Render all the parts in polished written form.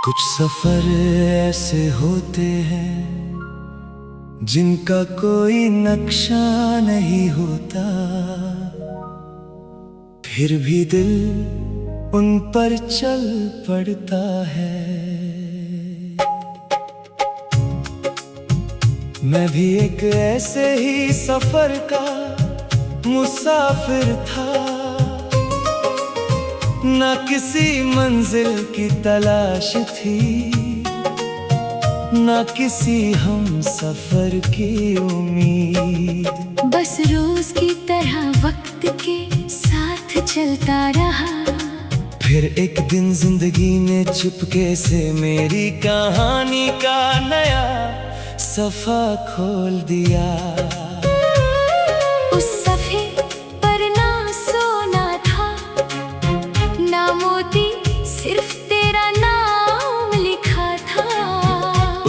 कुछ सफर ऐसे होते हैं जिनका कोई नक्शा नहीं होता, फिर भी दिल उन पर चल पड़ता है। मैं भी एक ऐसे ही सफर का मुसाफिर था, ना किसी मंजिल की तलाश थी, ना किसी हम सफर की उम्मीद। बस रोज की तरह वक्त के साथ चलता रहा। फिर एक दिन जिंदगी ने चुपके से मेरी कहानी का नया सफा खोल दिया। उस सफे पर ना सोना था, ना मोती, सिर्फ तेरा नाम लिखा था।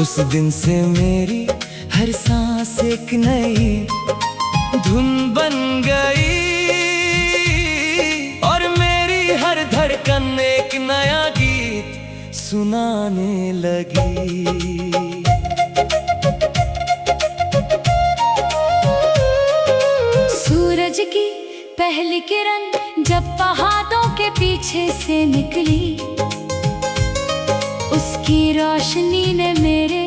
उस दिन से मेरी हर सांस एक नई धुन बन गई, और मेरी हर धड़कन एक नया गीत सुनाने लगी। सूरज की पहली किरण जब पहाड़ों के पीछे से निकली, उसकी रोशनी ने मेरे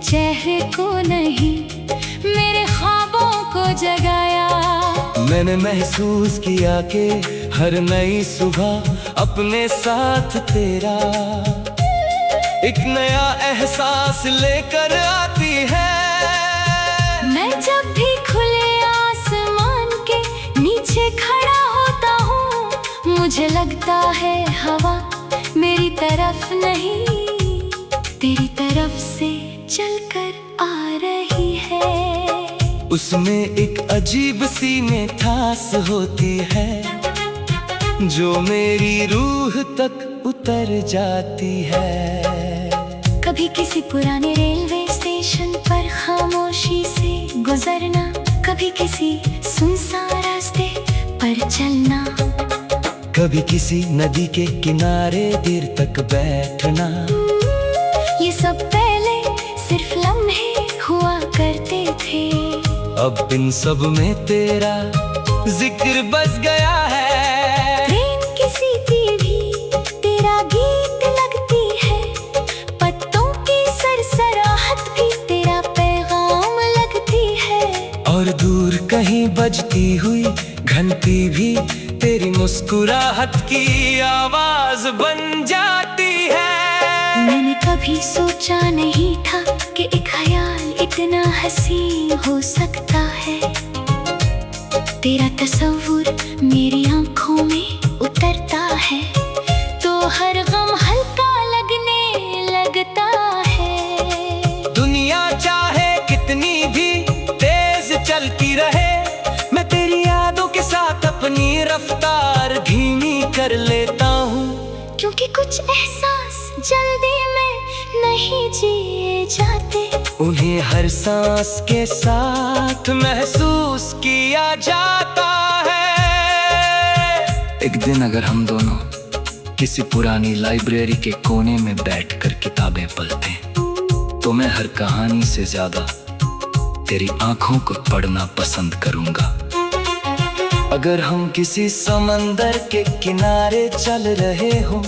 चेहरे को नहीं, मेरे ख्वाबों को जगाया। मैंने महसूस किया कि हर नई सुबह अपने साथ तेरा एक नया एहसास लेकर आती है। मैं जब भी खुले आसमान के नीचे खड़ा होता हूँ, मुझे लगता है हवा मेरी तरफ नहीं, तेरी तरफ से चलकर आ रही है। उसमें एक अजीब सी मिठास होती है, जो मेरी रूह तक उतर जाती है। कभी किसी पुराने रेलवे स्टेशन पर खामोशी से गुजरना, कभी किसी सुनसान रास्ते पर चलना, कभी किसी नदी के किनारे देर तक बैठना। ये सब पहले सिर्फ लम्हे हुआ करते थे, अब इन सब में तेरा जिक्र बस गया है। ट्रेन की सीटी भी तेरा गीत लगती है, पत्तों की सरसराहट भी तेरा पैगाम लगती है, और दूर कहीं बजती हुई घंटी भी तेरी मुस्कुराहट की आवाज बन जाती है। मैंने कभी सोचा नहीं था कि एक ख्याल इतना हसीन हो सकता है। तेरा तस्वुर मेरी आंखों में उतरता है, तो हर गम हल्का लगने लगता है। दुनिया चाहे कितनी भी तेज चलती रहे, मैं तेरी यादों के साथ अपनी रफ्तार धीमी कर लेता हूँ, क्योंकि कुछ एहसास जल्दी में नहीं जिए जाते, उन्हें हर सांस के साथ महसूस किया जाता है। एक दिन अगर हम दोनों किसी पुरानी लाइब्रेरी के कोने में बैठकर किताबें पढ़ते, तो मैं हर कहानी से ज्यादा तेरी आंखों को पढ़ना पसंद करूंगा। अगर हम किसी समंदर के किनारे चल रहे हों,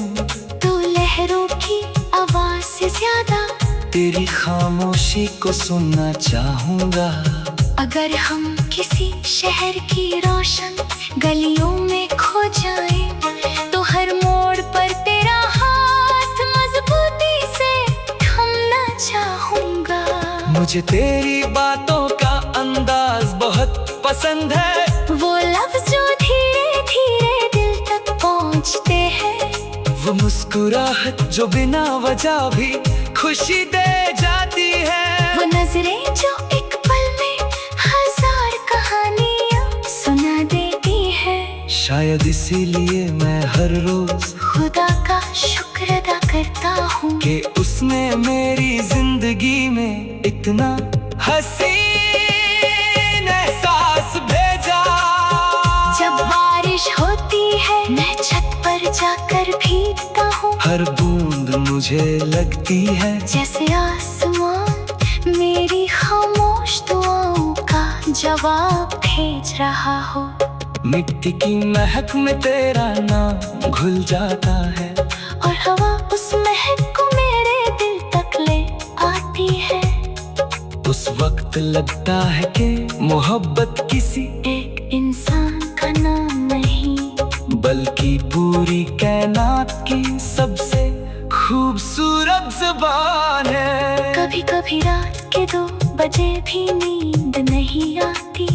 तो लहरों की आवाज से ज्यादा तेरी खामोशी को सुनना चाहूंगा। अगर हम किसी शहर की रोशन गलियों में खो जाएं, तो हर मोड़ पर तेरा हाथ मजबूती से थामना चाहूंगा। मुझे तेरी बातों का अंदाज बहुत पसंद है, वो लफ्ज जो धीरे धीरे दिल तक पहुंचते हैं, वो मुस्कुराहट जो बिना वजह भी खुशी दे जाती है, वो नजरें जो एक पल में हजार कहानियां सुना देती है। शायद इसीलिए मैं हर रोज खुदा का शुक्र अदा करता हूँ कि उसने मेरी जिंदगी में इतना हसीन एहसास भेजा। जब बारिश होती है मैं छत पर जाकर भीगता हूँ, हर बूंद मुझे लगती है जैसे आसमान मेरी खामोश दुआओं का जवाब भेज रहा हो। मिट्टी की महक में तेरा नाम घुल जाता है, और हवा उस महक को मेरे दिल तक ले आती है। उस वक्त लगता है कि मोहब्बत किसी एक इंसान का नाम नहीं, बल्कि पूरी कायनात की सबसे खूबसूरत जुबान है। कभी कभी रात के 2 बजे भी नींद नहीं आती,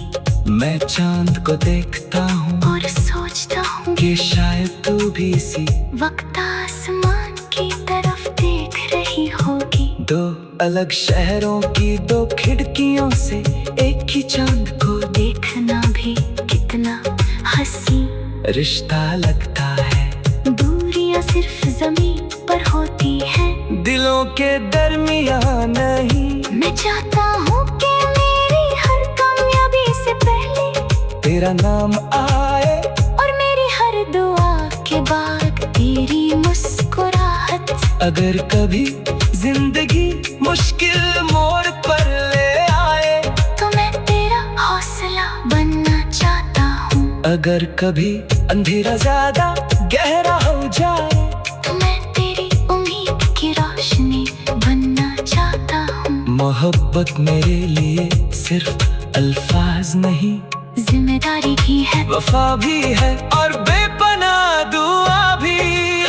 मैं चांद को देखता हूँ और सोचता हूँ कि शायद तू भी इसी वक्त आसमान की तरफ देख रही होगी। 2 अलग शहरों की 2 खिड़कियों से एक ही चांद को देखना भी कितना हंसी रिश्ता लगता है। दूरियां सिर्फ जमीन पर होती हैं, दिलों के दरमियान नहीं। मैं चाहता हूँ कि मेरी हर कामयाबी से पहले तेरा नाम आए, और मेरी हर दुआ के बाद तेरी मुस्कुराहट। अगर कभी जिंदगी मुश्किल मोड़ पर ले आए, तो मैं तेरा हौसला बनना चाहता हूँ। अगर कभी अंधेरा ज्यादा गहरा हो जाए, तो मैं तेरी उम्मीद की रोशनी बनना चाहता हूँ। मोहब्बत मेरे लिए सिर्फ अल्फाज नहीं, जिम्मेदारी भी है, वफा भी है, और बेपनाह दुआ भी।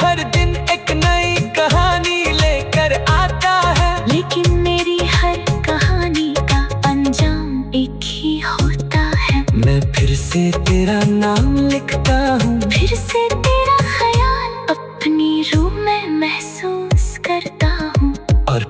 हर दिन एक नई कहानी लेकर आता है, लेकिन मेरी हर कहानी का अंजाम एक ही होता है। मैं फिर से तेरा नाम लिखता हूँ, फिर से तेरा ख्याल अपनी रूह में महसूस करता हूँ। और